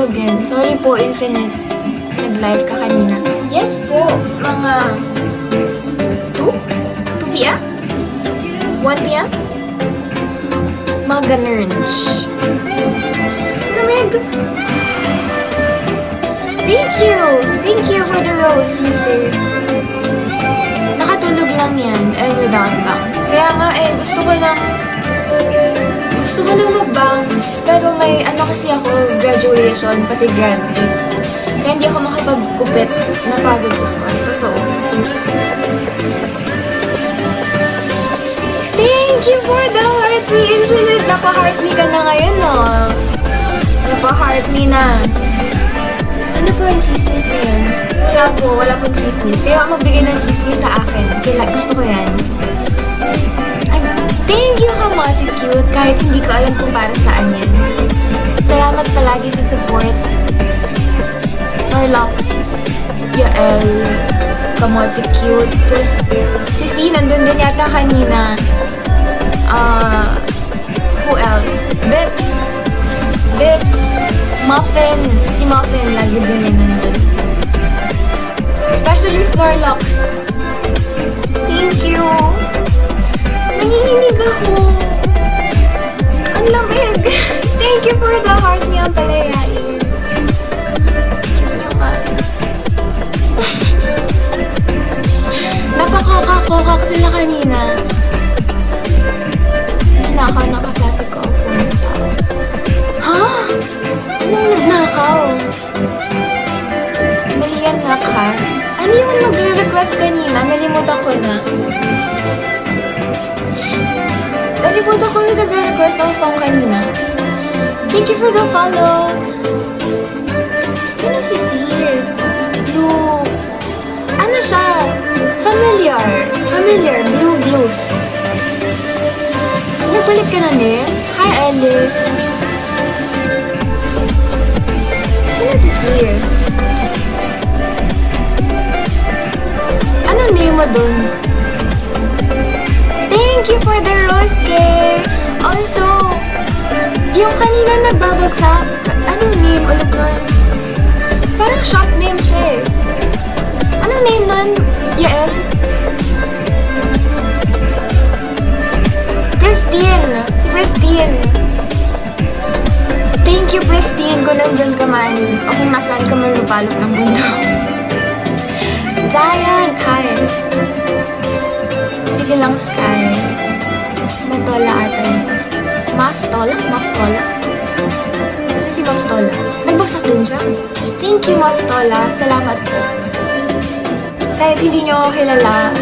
Lugin. Sorry po, Infinite. Nag-live ka kanina. Yes po, mga 2? 2 p.m.? 1 p.m.? Mga ganurns. Lamig! Thank you! Thank you for the rose, user. Nakatulog lang yan, without bounce. Kaya nga gusto ko lang mag-bounce. Pero may kasi ako, graduation, pati grad. Kaya hindi ako makapag-kupit. Napagod sa spot. Totoo. Thank you for the heart me, Infinite. Napa-heart me ka na ngayon, no? Napa-heart me na. Ano po yung chismis ngayon? Wala pong chismis. Kaya magbigay ng chismis sa akin. Kaya gusto ko yan. Thank you, Kamote Cute. Kahit hindi ko alam kung para saan yan. Salamat palagi sa support. Snorlax, Yael, Kamote Cute. Si C, nandun din yata kanina. Who else? Vips, Muffin. Si Muffin, lagi din yan nandun. Especially Snorlax. Thank you. Nanginginig ako. Ang lamig. Thank you for the heart niya palayain. Cute naman. Napakakakokak sila kanina. Naka-classic ko ako. Ha? Anong nagnakaw? Mali yan, naka. Ano yung nagre-request kanina? Nalimutan ko na. Nalimutan ko na nagre-request ng song kanina. Thank you for the follow. Sino si Sir? Blue. Ano siya? Familiar. Blue Blues. Nagbalik ka na din? Hi, Alice. Sino si Sir? Anong name mo dun? Thank you for the rose cake! Also, yung kanina nagbabagsak, anong name ulit nun? Parang shop name siya eh. Anong name nun, Yael? Si Pristine. Thank you, Pristine, kung nandyan ka man o kung nasaan ka man lupalot ng mundo. Giant, hi! Sige lang, Sky. Matola ata yun. Maftola? Sino si Maftola? Nagbagsak din siya. Thank you, Maftola. Salamat po. Kahit hindi nyo ako kilala.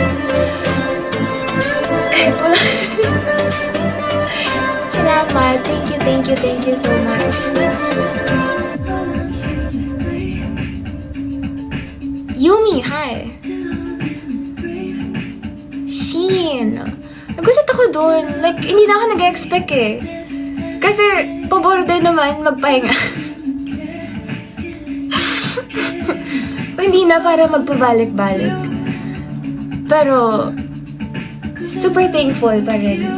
Kahit wala. Salamat. Thank you so much. Yumi, hi! Nagulat ako dun. Like, hindi na ako nag-expect eh. Kasi, paborde naman magpahinga. Hindi na para magpabalik-balik. Pero, super thankful pa rin.